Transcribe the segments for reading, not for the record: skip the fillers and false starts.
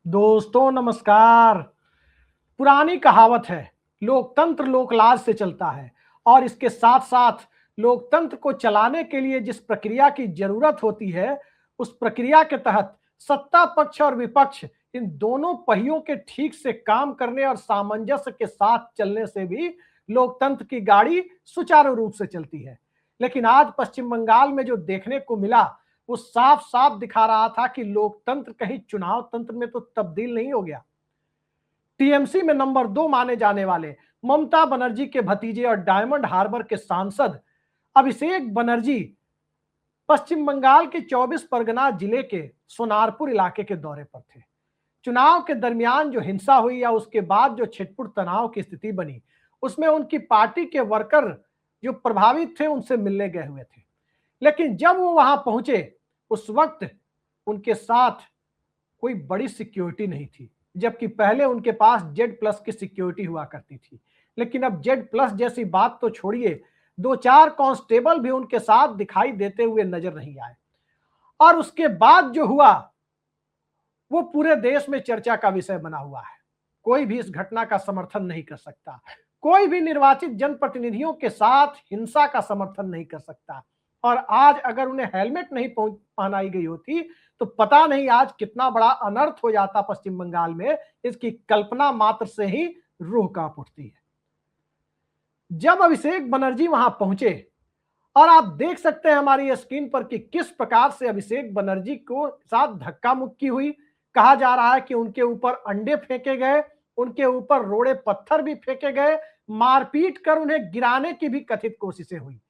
दोस्तों नमस्कार। पुरानी कहावत है, लोकतंत्र लोकलाज से चलता है। और इसके साथ साथ लोकतंत्र को चलाने के लिए जिस प्रक्रिया की जरूरत होती है, उस प्रक्रिया के तहत सत्ता पक्ष और विपक्ष इन दोनों पहियों के ठीक से काम करने और सामंजस्य के साथ चलने से भी लोकतंत्र की गाड़ी सुचारू रूप से चलती है। लेकिन आज पश्चिम बंगाल में जो देखने को मिला, वो साफ साफ दिखा रहा था कि लोकतंत्र कहीं चुनाव तंत्र में तो तब्दील नहीं हो गया। टीएमसी में नंबर 2 माने जाने वाले ममता बनर्जी के भतीजे और डायमंड हार्बर के सांसद अभिषेक बनर्जी पश्चिम बंगाल के 24 परगना जिले के सोनारपुर इलाके के दौरे पर थे। चुनाव के दरमियान जो हिंसा हुई या उसके बाद जो छिटपुट तनाव की स्थिति बनी, उसमें उनकी पार्टी के वर्कर जो प्रभावित थे उनसे मिलने गए हुए थे। लेकिन जब वो वहां पहुंचे, उस वक्त उनके साथ कोई बड़ी सिक्योरिटी नहीं थी, जबकि पहले उनके पास जेड प्लस की सिक्योरिटी हुआ करती थी। लेकिन अब जेड प्लस जैसी बात तो छोड़िए, 2-4 कांस्टेबल भी उनके साथ दिखाई देते हुए नजर नहीं आए। और उसके बाद जो हुआ, वो पूरे देश में चर्चा का विषय बना हुआ है। कोई भी इस घटना का समर्थन नहीं कर सकता। कोई भी निर्वाचित जनप्रतिनिधियों के साथ हिंसा का समर्थन नहीं कर सकता। और आज अगर उन्हें हेलमेट नहीं पहनाई गई होती, तो पता नहीं आज कितना बड़ा अनर्थ हो जाता पश्चिम बंगाल में। इसकी कल्पना मात्र से ही रूह कांप उठती है। जब अभिषेक बनर्जी वहां पहुंचे, और आप देख सकते हैं हमारी स्क्रीन पर कि किस प्रकार से अभिषेक बनर्जी को साथ धक्का मुक्की हुई। कहा जा रहा है कि उनके ऊपर अंडे फेंके गए, उनके ऊपर रोड़े पत्थर भी फेंके गए, मारपीट कर उन्हें गिराने की भी कथित कोशिशें हुई।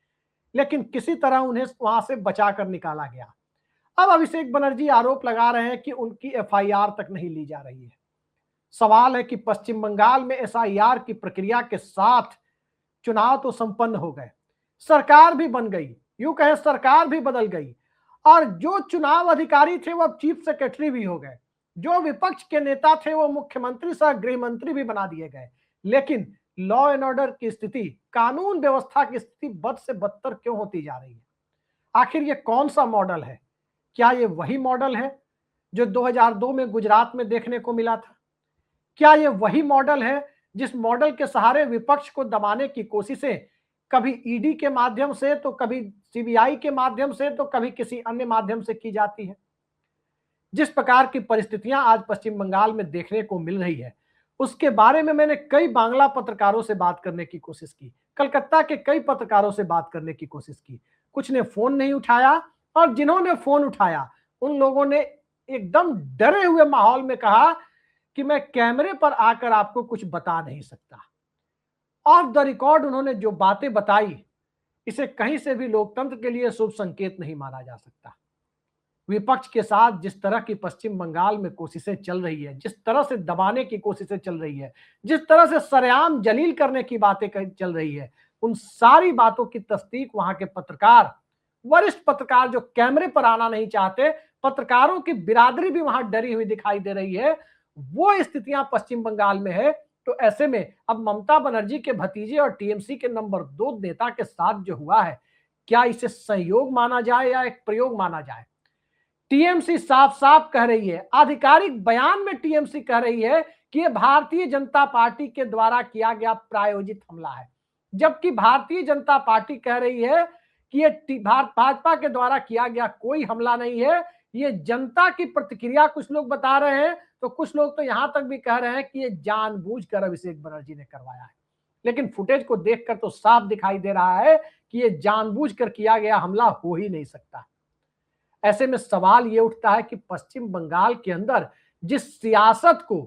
लेकिन किसी तरह उन्हें वहां से बचाकर निकाला गया। अब अभिषेक बनर्जी आरोप लगा रहे हैं कि उनकी एफआईआर तक नहीं ली जा रही है। सवाल है कि पश्चिम बंगाल में एसआईआर की प्रक्रिया के साथ चुनाव तो संपन्न हो गए, सरकार भी बन गई, यूं कहें सरकार भी बदल गई, और जो चुनाव अधिकारी थे वो अब चीफ सेक्रेटरी भी हो गए, जो विपक्ष के नेता थे वो मुख्यमंत्री सह गृह मंत्री भी बना दिए गए। लेकिन लॉ एंड ऑर्डर की स्थिति, कानून व्यवस्था की स्थिति बद से बदतर क्यों होती जा रही है? आखिर ये कौन सा मॉडल है? क्या ये वही मॉडल है जो 2002 में गुजरात में देखने को मिला था? क्या ये वही मॉडल है जिस मॉडल के सहारे विपक्ष को दबाने की कोशिशें कभी ईडी के माध्यम से, तो कभी सीबीआई के माध्यम से, तो कभी किसी अन्य माध्यम से की जाती है? जिस प्रकार की परिस्थितियां आज पश्चिम बंगाल में देखने को मिल रही है, उसके बारे में मैंने कई बांग्ला पत्रकारों से बात करने की कोशिश की, कलकत्ता के कई पत्रकारों से बात करने की कोशिश की। कुछ ने फोन नहीं उठाया, और जिन्होंने फोन उठाया उन लोगों ने एकदम डरे हुए माहौल में कहा कि मैं कैमरे पर आकर आपको कुछ बता नहीं सकता। ऑफ द रिकॉर्ड उन्होंने जो बातें बताई, इसे कहीं से भी लोकतंत्र के लिए शुभ संकेत नहीं माना जा सकता। विपक्ष के साथ जिस तरह की पश्चिम बंगाल में कोशिशें चल रही है, जिस तरह से दबाने की कोशिशें चल रही है, जिस तरह से सरेआम जलील करने की बातें चल रही है, उन सारी बातों की तस्दीक वहां के पत्रकार, वरिष्ठ पत्रकार जो कैमरे पर आना नहीं चाहते, पत्रकारों की बिरादरी भी वहां डरी हुई दिखाई दे रही है। वो स्थितियां पश्चिम बंगाल में है। तो ऐसे में अब ममता बनर्जी के भतीजे और टीएमसी के नंबर 2 नेता के साथ जो हुआ है, क्या इसे संयोग माना जाए या एक प्रयोग माना जाए? टीएमसी साफ साफ कह रही है, आधिकारिक बयान में टीएमसी कह रही है कि यह भारतीय जनता पार्टी के द्वारा किया गया प्रायोजित हमला है। जबकि भारतीय जनता पार्टी कह रही है कि यह भाजपा के द्वारा किया गया कोई हमला नहीं है, ये जनता की प्रतिक्रिया कुछ लोग बता रहे हैं। तो कुछ लोग तो यहां तक भी कह रहे हैं कि ये जानबूझकर अभिषेक बनर्जी ने करवाया है। लेकिन फुटेज को देखकर तो साफ दिखाई दे रहा है कि ये जानबूझकर किया गया हमला हो ही नहीं सकता। ऐसे में सवाल ये उठता है कि पश्चिम बंगाल के अंदर जिस सियासत को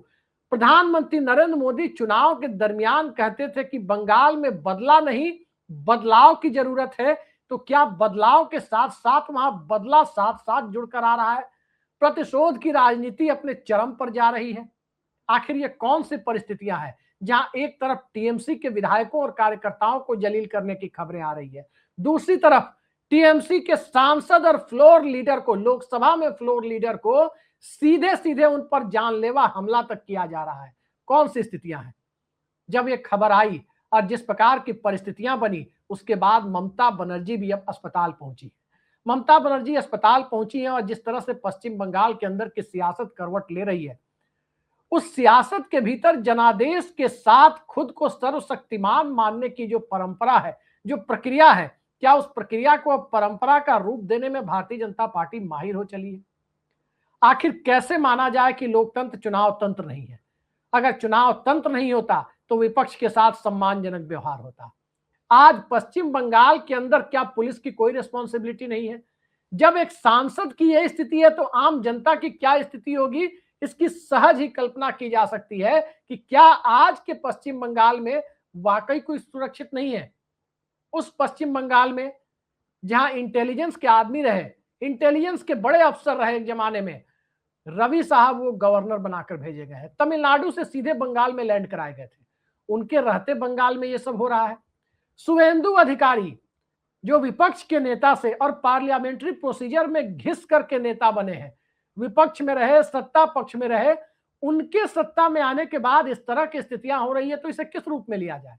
प्रधानमंत्री नरेंद्र मोदी चुनाव के दरमियान कहते थे कि बंगाल में बदला नहीं, बदलाव की जरूरत है, तो क्या बदलाव के साथ साथ वहां बदला साथ साथ जुड़कर आ रहा है? प्रतिशोध की राजनीति अपने चरम पर जा रही है। आखिर ये कौन सी परिस्थितियां हैं जहां एक तरफ टीएमसी के विधायकों और कार्यकर्ताओं को जलील करने की खबरें आ रही है, दूसरी तरफ टीएमसी के सांसद और फ्लोर लीडर को, लोकसभा में फ्लोर लीडर को सीधे सीधे उन पर जानलेवा हमला तक किया जा रहा है। कौन सी स्थितियां हैं? जब ये खबर आई और जिस प्रकार की परिस्थितियां बनी, उसके बाद ममता बनर्जी भी अब अस्पताल पहुंची। ममता बनर्जी अस्पताल पहुंची है, और जिस तरह से पश्चिम बंगाल के अंदर की सियासत करवट ले रही है, उस सियासत के भीतर जनादेश के साथ खुद को सर्वशक्तिमान मानने की जो परंपरा है, जो प्रक्रिया है, क्या उस प्रक्रिया को अब परंपरा का रूप देने में भारतीय जनता पार्टी माहिर हो चली है? आखिर कैसे माना जाए कि लोकतंत्र चुनाव तंत्र नहीं है? अगर चुनाव तंत्र नहीं होता तो विपक्ष के साथ सम्मानजनक व्यवहार होता। आज पश्चिम बंगाल के अंदर क्या पुलिस की कोई रिस्पॉन्सिबिलिटी नहीं है? जब एक सांसद की यह स्थिति है तो आम जनता की क्या स्थिति होगी, इसकी सहज ही कल्पना की जा सकती है कि क्या आज के पश्चिम बंगाल में वाकई कोई सुरक्षित नहीं है। उस पश्चिम बंगाल में जहां इंटेलिजेंस के आदमी रहे, इंटेलिजेंस के बड़े अफसर रहे एक जमाने में, रवि साहब वो गवर्नर बनाकर भेजे गए हैं, तमिलनाडु से सीधे बंगाल में लैंड कराए गए थे, उनके रहते बंगाल में ये सब हो रहा है। शुभेंदु अधिकारी जो विपक्ष के नेता से और पार्लियामेंट्री प्रोसीजर में घिस करके नेता बने हैं, विपक्ष में रहे, सत्ता पक्ष में रहे, उनके सत्ता में आने के बाद इस तरह की स्थितियां हो रही है तो इसे किस रूप में लिया जाए?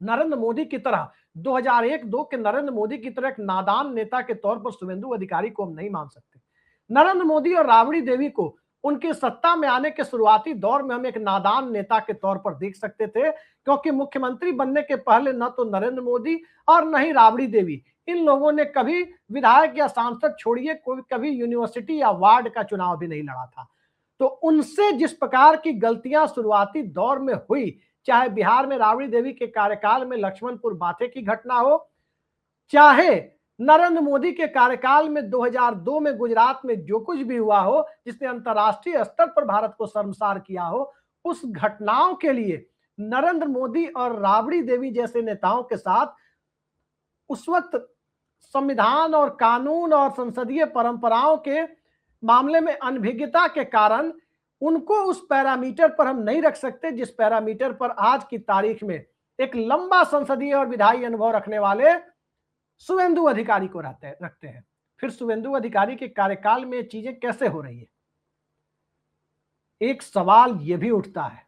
नरेंद्र मोदी की तरह 2001-2 के नरेंद्र मोदी की तरह एक नादान नेता के तौर पर शुभेंदु अधिकारी को हम नहीं मान सकते। नरेंद्र मोदी और राबड़ी देवी को उनके सत्ता में आने के शुरुआती दौर में हम एक नादान नेता के तौर पर देख सकते थे, क्योंकि मुख्यमंत्री बनने के पहले न तो नरेंद्र मोदी और न ही राबड़ी देवी, इन लोगों ने कभी विधायक या सांसद छोड़िए कोई कभी यूनिवर्सिटी या वार्ड का चुनाव भी नहीं लड़ा था। तो उनसे जिस प्रकार की गलतियां शुरुआती दौर में हुई, चाहे बिहार में राबड़ी देवी के कार्यकाल में लक्ष्मणपुर बाटे की घटना हो, चाहे नरेंद्र मोदी के कार्यकाल में 2002 में गुजरात में जो कुछ भी हुआ हो, जिसने अंतर्राष्ट्रीय स्तर पर भारत को शर्मसार किया हो, उस घटनाओं के लिए नरेंद्र मोदी और राबड़ी देवी जैसे नेताओं के साथ उस वक्त संविधान और कानून और संसदीय परंपराओं के मामले में अनभिज्ञता के कारण उनको उस पैरामीटर पर हम नहीं रख सकते जिस पैरामीटर पर आज की तारीख में एक लंबा संसदीय और विधायी अनुभव रखने वाले शुभेंदु अधिकारी को रखते हैं। फिर शुभेंदु अधिकारी के कार्यकाल में चीजें कैसे हो रही है? एक सवाल यह भी उठता है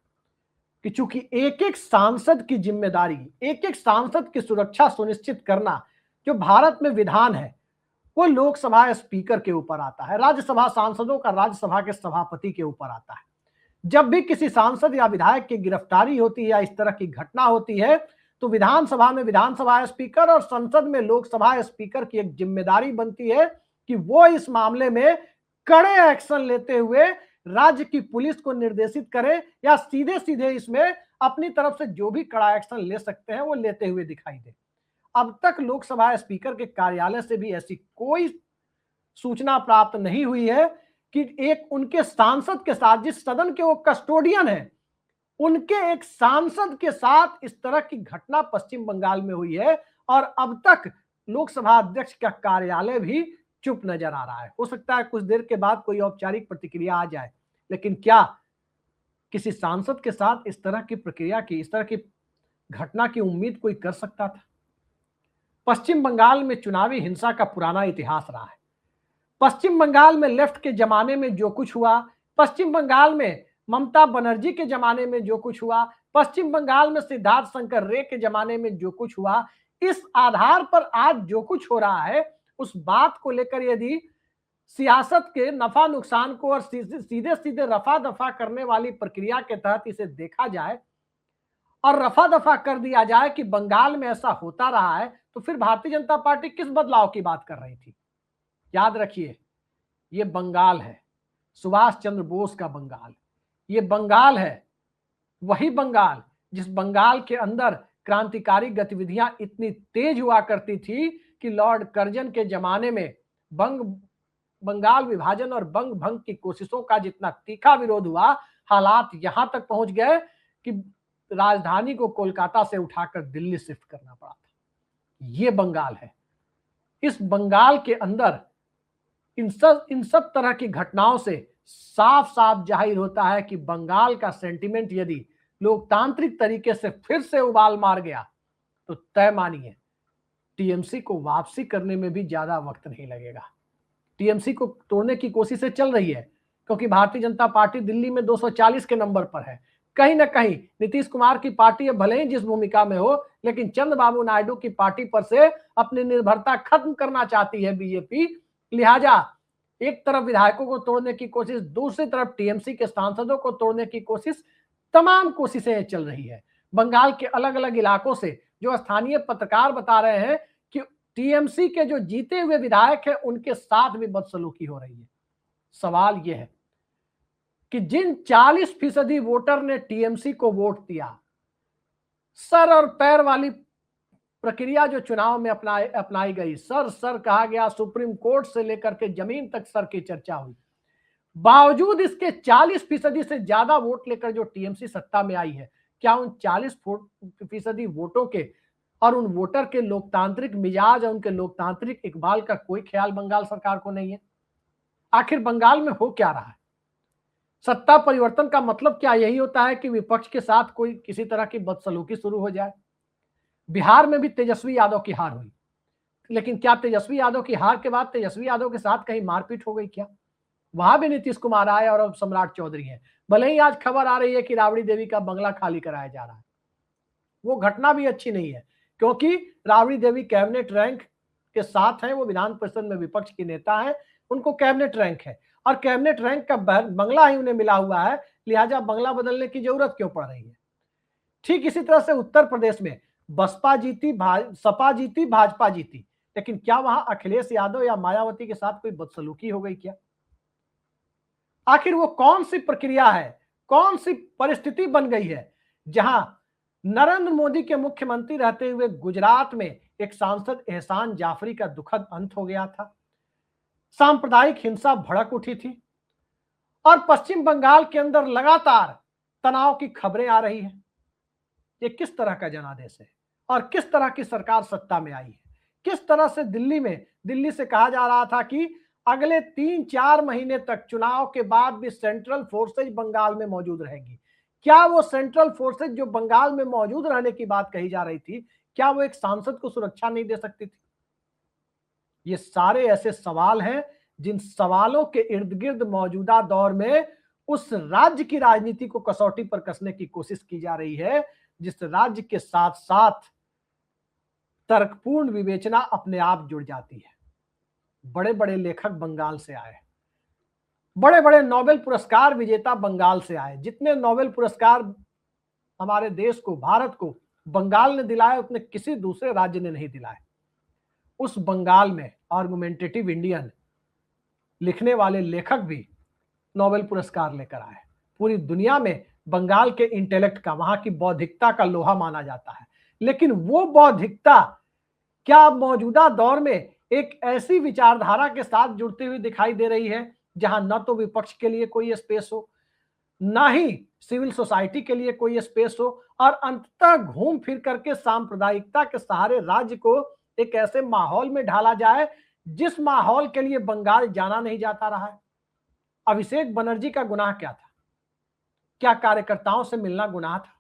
कि चूंकि एक एक सांसद की जिम्मेदारी, एक एक सांसद की सुरक्षा सुनिश्चित करना जो भारत में विधान है, वो लोकसभा स्पीकर के ऊपर आता है, राज्यसभा सांसदों का राज्यसभा के सभापति के ऊपर आता है। जब भी किसी सांसद या विधायक की गिरफ्तारी होती है या इस तरह की घटना होती है तो विधानसभा में विधानसभा स्पीकर और संसद में लोकसभा स्पीकर की एक जिम्मेदारी बनती है कि वो इस मामले में कड़े एक्शन लेते हुए राज्य की पुलिस को निर्देशित करें या सीधे सीधे इसमें अपनी तरफ से जो भी कड़ा एक्शन ले सकते हैं वो लेते हुए दिखाई दे। अब तक लोकसभा स्पीकर के कार्यालय से भी ऐसी कोई सूचना प्राप्त नहीं हुई है कि एक उनके सांसद के साथ, जिस सदन के वो कस्टोडियन है, उनके एक सांसद के साथ इस तरह की घटना पश्चिम बंगाल में हुई है और अब तक लोकसभा अध्यक्ष का कार्यालय भी चुप नजर आ रहा है। हो सकता है कुछ देर के बाद कोई औपचारिक प्रतिक्रिया आ जाए, लेकिन क्या किसी सांसद के साथ इस तरह की प्रक्रिया की, इस तरह की घटना की उम्मीद कोई कर सकता था? पश्चिम बंगाल में चुनावी हिंसा का पुराना इतिहास रहा है। पश्चिम बंगाल में लेफ्ट के जमाने में जो कुछ हुआ, पश्चिम बंगाल में ममता बनर्जी के जमाने में जो कुछ हुआ, पश्चिम बंगाल में सिद्धार्थ शंकर रे के जमाने में जो कुछ हुआ, इस आधार पर आज जो कुछ हो रहा है उस बात को लेकर यदि सियासत के नफा नुकसान को और सीधे सीधे रफा दफा करने वाली प्रक्रिया के तहत इसे देखा जाए और रफा दफा कर दिया जाए कि बंगाल में ऐसा होता रहा है, तो फिर भारतीय जनता पार्टी किस बदलाव की बात कर रही थी? याद रखिए, ये बंगाल है, सुभाष चंद्र बोस का बंगाल। ये बंगाल है, वही बंगाल जिस बंगाल के अंदर क्रांतिकारी गतिविधियां इतनी तेज हुआ करती थी कि लॉर्ड कर्जन के जमाने में बंगाल विभाजन और बंग भंग की कोशिशों का जितना तीखा विरोध हुआ, हालात यहां तक पहुंच गए कि राजधानी को कोलकाता से उठाकर दिल्ली शिफ्ट करना पड़ा था। ये बंगाल है। इस बंगाल के अंदर इन सब तरह की घटनाओं से साफ साफ जाहिर होता है कि बंगाल का सेंटिमेंट यदि लोकतांत्रिक तरीके से फिर से उबाल मार गया तो तय मानिए टीएमसी को वापसी करने में भी ज्यादा वक्त नहीं लगेगा। टीएमसी को तोड़ने की कोशिशें चल रही है क्योंकि भारतीय जनता पार्टी दिल्ली में 240 के नंबर पर है। कहीं ना कहीं नीतीश कुमार की पार्टी अब भले ही जिस भूमिका में हो, लेकिन चंद्रबाबू नायडू की पार्टी पर से अपनी निर्भरता खत्म करना चाहती है बीजेपी। लिहाजा एक तरफ विधायकों को तोड़ने की कोशिश, दूसरी तरफ टीएमसी के सांसदों को तोड़ने की कोशिश, तमाम कोशिशें चल रही है। बंगाल के अलग अलग इलाकों से जो स्थानीय पत्रकार बता रहे हैं कि टीएमसी के जो जीते हुए विधायक हैं उनके साथ भी बदसलूकी हो रही है। सवाल यह है कि जिन 40% वोटर ने टीएमसी को वोट दिया, सर और पैर वाली प्रक्रिया जो चुनाव में अपनाई गई, सर कहा गया, सुप्रीम कोर्ट से लेकर के जमीन तक सर की चर्चा हुई, बावजूद इसके 40% से ज्यादा वोट लेकर जो टीएमसी सत्ता में आई है, क्या उन 40% वोटों के और उन वोटर के लोकतांत्रिक मिजाज और उनके लोकतांत्रिक इकबाल का कोई ख्याल बंगाल सरकार को नहीं है? आखिर बंगाल में हो क्या रहा है? सत्ता परिवर्तन का मतलब क्या यही होता है कि विपक्ष के साथ कोई किसी तरह की बदसलूकी शुरू हो जाए? बिहार में भी तेजस्वी यादव की हार हुई, लेकिन क्या तेजस्वी यादव की हार के बाद तेजस्वी यादव के साथ कहीं मारपीट हो गई क्या? वहां भी नीतीश कुमार आए और अब सम्राट चौधरी हैं। भले ही आज खबर आ रही है कि राबड़ी देवी का बंगला खाली कराया जा रहा है, वो घटना भी अच्छी नहीं है, क्योंकि राबड़ी देवी कैबिनेट रैंक के साथ हैं, वो विधान परिषद में विपक्ष की नेता है, उनको कैबिनेट रैंक है और कैबिनेट रैंक का बंगला ही उन्हें मिला हुआ है, लिहाजा बंगला बदलने की जरूरत क्यों पड़ रही है? ठीक इसी तरह से उत्तर प्रदेश में बसपा जीती, सपा जीती, भाजपा जीती, लेकिन क्या वहां अखिलेश यादव या मायावती के साथ कोई बदसलूकी हो गई क्या? आखिर वो कौन सी प्रक्रिया है, कौन सी परिस्थिति बन गई है जहां नरेंद्र मोदी के मुख्यमंत्री रहते हुए गुजरात में एक सांसद एहसान जाफरी का दुखद अंत हो गया था, सांप्रदायिक हिंसा भड़क उठी थी और पश्चिम बंगाल के अंदर लगातार तनाव की खबरें आ रही हैं। ये किस तरह का जनादेश है और किस तरह की सरकार सत्ता में आई है? किस तरह से दिल्ली से कहा जा रहा था कि अगले 3-4 महीने तक चुनाव के बाद भी सेंट्रल फोर्सेज बंगाल में मौजूद रहेगी। क्या वो सेंट्रल फोर्सेज जो बंगाल में मौजूद रहने की बात कही जा रही थी, क्या वो एक सांसद को सुरक्षा नहीं दे सकती थी? ये सारे ऐसे सवाल हैं जिन सवालों के इर्द गिर्द मौजूदा दौर में उस राज्य की राजनीति को कसौटी पर कसने की कोशिश की जा रही है, जिस राज्य के साथ साथ तर्कपूर्ण विवेचना अपने आप जुड़ जाती है। बड़े बड़े लेखक बंगाल से आए, बड़े बड़े नोबेल पुरस्कार विजेता बंगाल से आए। जितने नोबेल पुरस्कार हमारे देश को, भारत को बंगाल ने दिलाए, उतने किसी दूसरे राज्य ने नहीं दिलाए। उस बंगाल में आर्गुमेंटेटिव इंडियन लिखने वाले लेखक भी नोबेल पुरस्कार लेकर आए। पूरी दुनिया में बंगाल के इंटेलेक्ट का, वहां की बौद्धिकता का लोहा माना जाता है, लेकिन वो बौद्धिकता क्या मौजूदा दौर में एक ऐसी विचारधारा के साथ जुड़ती हुई दिखाई दे रही है जहां न तो विपक्ष के लिए कोई स्पेस हो, ना ही सिविल सोसाइटी के लिए कोई स्पेस हो, और अंततः घूम फिर करके सांप्रदायिकता के सहारे राज्य को एक ऐसे माहौल में ढाला जाए जिस माहौल के लिए बंगाल जाना नहीं जाता रहा है। अभिषेक बनर्जी का गुनाह क्या था? क्या कार्यकर्ताओं से मिलना गुनाह था?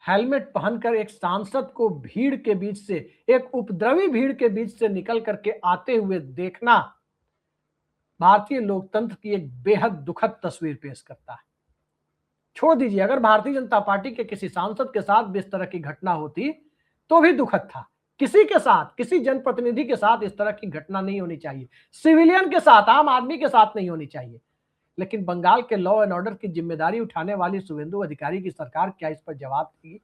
हेलमेट पहनकर एक सांसद को भीड़ के बीच से, एक उपद्रवी भीड़ के बीच से निकल करके आते हुए देखना भारतीय लोकतंत्र की एक बेहद दुखद तस्वीर पेश करता है। छोड़ दीजिए, अगर भारतीय जनता पार्टी के किसी सांसद के साथ भी इस तरह की घटना होती तो भी दुखद था। किसी के साथ, किसी जनप्रतिनिधि के साथ इस तरह की घटना नहीं होनी चाहिए, सिविलियन के साथ, आम आदमी के साथ नहीं होनी चाहिए। लेकिन बंगाल के लॉ एंड ऑर्डर की जिम्मेदारी उठाने वाली शुभेंदु अधिकारी की सरकार क्या इस पर जवाब देगी?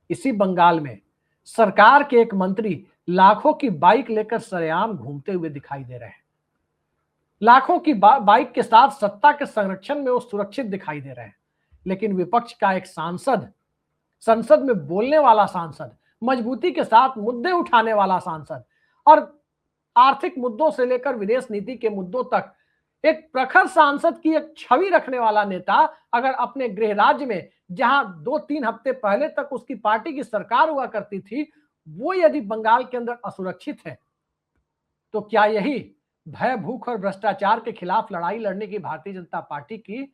इसी बंगाल में सरकार के एक मंत्री लाखों की बाइक लेकर सरेआम घूमते हुए दिखाई दे रहे हैं। लाखों की बाइक के साथ सत्ता के संरक्षण में वो सुरक्षित दिखाई दे रहे हैं, लेकिन विपक्ष का एक सांसद, संसद में बोलने वाला सांसद, मजबूती के साथ मुद्दे उठाने वाला सांसद और आर्थिक मुद्दों से लेकर विदेश नीति के मुद्दों तक एक प्रखर सांसद की एक छवि रखने वाला नेता अगर अपने गृह राज्य में, जहां 2-3 हफ्ते पहले तक उसकी पार्टी की सरकार हुआ करती थी, वो यदि बंगाल के अंदर असुरक्षित है, तो क्या यही भय, भूख और भ्रष्टाचार के खिलाफ लड़ाई लड़ने की भारतीय जनता पार्टी की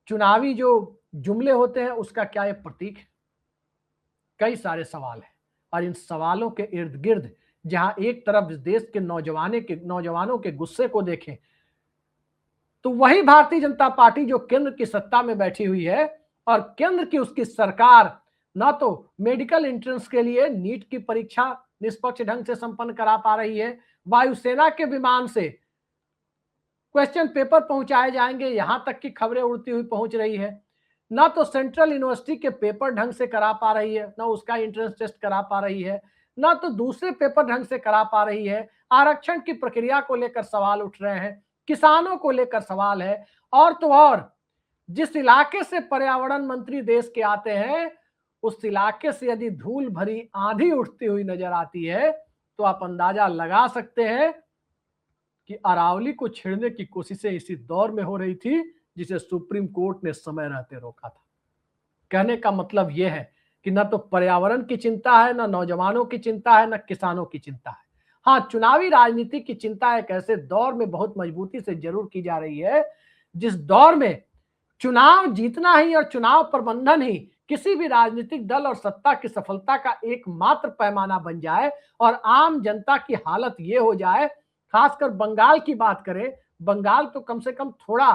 चुनावी जो जुमले होते हैं उसका क्या ये प्रतीक है? कई सारे सवाल हैं और इन सवालों के इर्द गिर्द जहां एक तरफ इस देश के नौजवानों के गुस्से को देखें, तो वही भारतीय जनता पार्टी जो केंद्र की सत्ता में बैठी हुई है और केंद्र की उसकी सरकार ना तो मेडिकल एंट्रेंस के लिए नीट की परीक्षा निष्पक्ष ढंग से संपन्न करा पा रही है, वायुसेना के विमान से क्वेश्चन पेपर पहुंचाए जाएंगे, यहां तक की खबरें उड़ती हुई पहुंच रही है। ना तो सेंट्रल यूनिवर्सिटी के पेपर ढंग से करा पा रही है, ना उसका एंट्रेंस टेस्ट करा पा रही है, ना तो दूसरे पेपर ढंग से करा पा रही है। आरक्षण की प्रक्रिया को लेकर सवाल उठ रहे हैं, किसानों को लेकर सवाल है। और तो और जिस इलाके से पर्यावरण मंत्री देश के आते हैं, उस इलाके से यदि धूल भरी आंधी उठती हुई नजर आती है तो आप अंदाजा लगा सकते हैं कि अरावली को छेड़ने की कोशिशें इसी दौर में हो रही थी जिसे सुप्रीम कोर्ट ने समय रहते रोका था। कहने का मतलब यह है कि न तो पर्यावरण की चिंता है, न नौजवानों की चिंता है, न किसानों की चिंता है। हाँ, चुनावी राजनीति की चिंता एक ऐसे दौर में बहुत मजबूती से जरूर की जा रही है जिस दौर में चुनाव जीतना ही और चुनाव प्रबंधन ही किसी भी राजनीतिक दल और सत्ता की सफलता का एकमात्र पैमाना बन जाए और आम जनता की हालत ये हो जाए। खासकर बंगाल की बात करें, बंगाल तो कम से कम थोड़ा,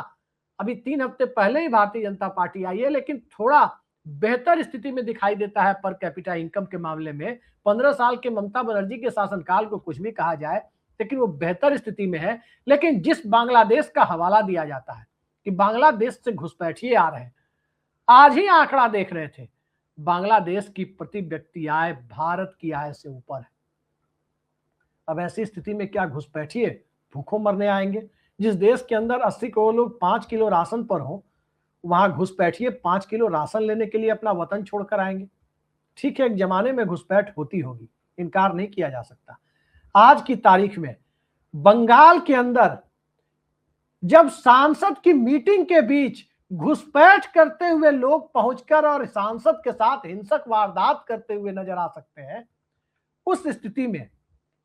अभी 3 हफ्ते पहले ही भारतीय जनता पार्टी आई है, लेकिन थोड़ा बेहतर स्थिति में दिखाई देता है पर कैपिटा इनकम के मामले में। 15 साल के ममता बनर्जी के शासनकाल को कुछ भी कहा जाए, लेकिन वो बेहतर स्थिति में है। लेकिन जिस बांग्लादेश का हवाला दिया जाता है कि बांग्लादेश से घुसपैठिए आ रहे हैं, आज ही आंकड़ा देख रहे थे, बांग्लादेश की प्रति व्यक्ति आय भारत की आय से ऊपर है। अब ऐसी स्थिति में क्या घुसपैठिए भूखों मरने आएंगे? जिस देश के अंदर 80 करोड़ लोग 5 किलो राशन पर हो, वहां घुसपैठिए 5 किलो राशन लेने के लिए अपना वतन छोड़कर आएंगे। ठीक है, एक जमाने में घुसपैठ होती होगी, इनकार नहीं किया जा सकता। आज की तारीख में बंगाल के अंदर जब सांसद की मीटिंग के बीच घुसपैठ करते हुए लोग पहुंचकर और सांसद के साथ हिंसक वारदात करते हुए नजर आ सकते हैं, उस स्थिति में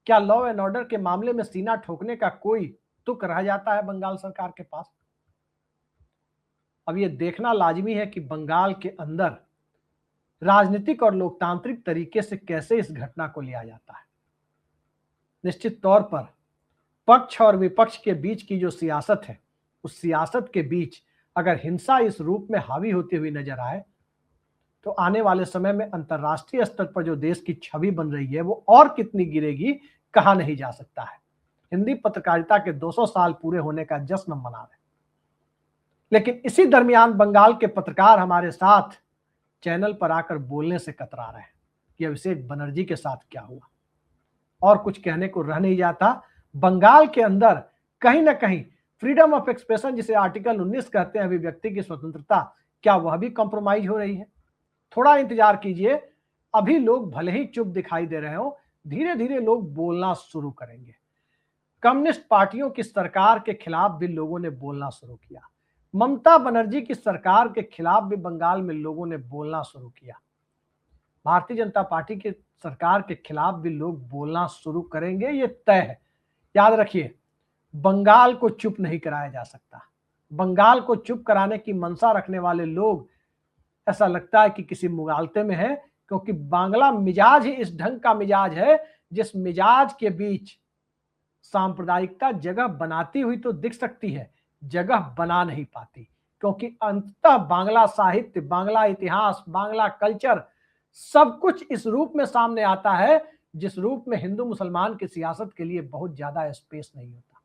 क्या लॉ एंड ऑर्डर के मामले में सीना ठोकने का कोई तुक रह जाता है बंगाल सरकार के पास? अब यह देखना लाजमी है कि बंगाल के अंदर राजनीतिक और लोकतांत्रिक तरीके से कैसे इस घटना को लिया जाता है। निश्चित तौर पर पक्ष और विपक्ष के बीच की जो सियासत है, उस सियासत के बीच अगर हिंसा इस रूप में हावी होती हुई नजर आए तो आने वाले समय में अंतर्राष्ट्रीय स्तर पर जो देश की छवि बन रही है वो और कितनी गिरेगी, कहा नहीं जा सकता है। हिंदी पत्रकारिता के 200 साल पूरे होने का जश्न मना रहे, लेकिन इसी दरमियान बंगाल के पत्रकार हमारे साथ चैनल पर आकर बोलने से कतरा रहे हैं कि अभिषेक बनर्जी के साथ क्या हुआ, और कुछ कहने को रह नहीं जाता। बंगाल के अंदर कहीं ना कहीं फ्रीडम ऑफ एक्सप्रेशन, जिसे आर्टिकल 19 कहते हैं, अभिव्यक्ति की स्वतंत्रता, क्या वह भी कॉम्प्रोमाइज हो रही है? थोड़ा इंतजार कीजिए, अभी लोग भले ही चुप दिखाई दे रहे हो, धीरे धीरे लोग बोलना शुरू करेंगे। कम्युनिस्ट पार्टियों की सरकार के खिलाफ भी लोगों ने बोलना शुरू किया, ममता बनर्जी की सरकार के खिलाफ भी बंगाल में लोगों ने बोलना शुरू किया, भारतीय जनता पार्टी की सरकार के खिलाफ भी लोग बोलना शुरू करेंगे, ये तय है। याद रखिए, बंगाल को चुप नहीं कराया जा सकता। बंगाल को चुप कराने की मंशा रखने वाले लोग, ऐसा लगता है कि किसी मुगालते में है, क्योंकि बांग्ला मिजाज ही इस ढंग का मिजाज है जिस मिजाज के बीच सांप्रदायिकता जगह बनाती हुई तो दिख सकती है, जगह बना नहीं पाती, क्योंकि अंततः बांग्ला साहित्य, बांग्ला इतिहास, बांग्ला कल्चर सब कुछ इस रूप में सामने आता है जिस रूप में हिंदू मुसलमान की सियासत के लिए बहुत ज्यादा स्पेस नहीं होता।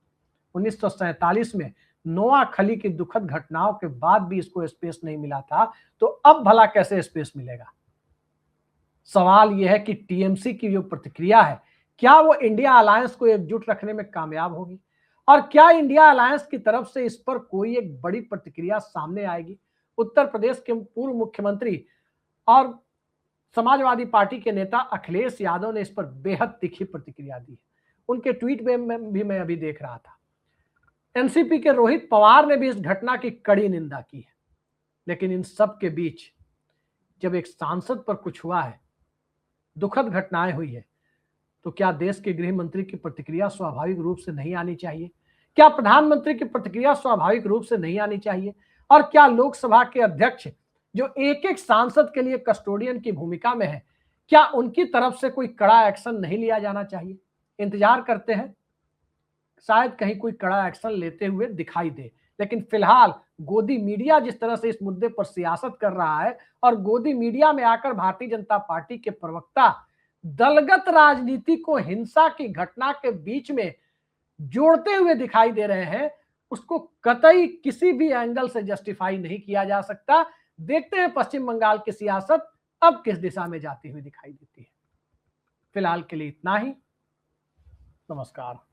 1947 में नोआखली की दुखद घटनाओं के बाद भी इसको स्पेस नहीं मिला था, तो अब भला कैसे स्पेस मिलेगा? सवाल यह है कि टीएमसी की जो प्रतिक्रिया है, क्या वो इंडिया अलायंस को एकजुट रखने में कामयाब होगी, और क्या इंडिया अलायंस की तरफ से इस पर कोई एक बड़ी प्रतिक्रिया सामने आएगी? उत्तर प्रदेश के पूर्व मुख्यमंत्री और समाजवादी पार्टी के नेता अखिलेश यादव ने इस पर बेहद तीखी प्रतिक्रिया दी है। उनके ट्वीट में भी मैं अभी देख रहा था। एनसीपी के रोहित पवार ने भी इस घटना की कड़ी निंदा की है। लेकिन इन सब के बीच जब एक सांसद पर कुछ हुआ है, दुखद घटनाएं हुई है, तो क्या देश के गृह मंत्री की प्रतिक्रिया स्वाभाविक रूप से नहीं आनी चाहिए? क्या प्रधानमंत्री की प्रतिक्रिया स्वाभाविक रूप से नहीं आनी चाहिए? और क्या लोकसभा के अध्यक्ष, जो एक एक सांसद के लिए कस्टोडियन की भूमिका में है, क्या उनकी तरफ से कोई कड़ा एक्शन नहीं लिया जाना चाहिए? इंतजार करते हैं, शायद कहीं कोई कड़ा एक्शन लेते हुए दिखाई दे। लेकिन फिलहाल गोदी मीडिया जिस तरह से इस मुद्दे पर सियासत कर रहा है, और गोदी मीडिया में आकर भारतीय जनता पार्टी के प्रवक्ता दलगत राजनीति को हिंसा की घटना के बीच में जोड़ते हुए दिखाई दे रहे हैं, उसको कतई किसी भी एंगल से जस्टिफाई नहीं किया जा सकता। देखते हैं पश्चिम बंगाल की सियासत अब किस दिशा में जाती हुई दिखाई देती है। फिलहाल के लिए इतना ही। नमस्कार।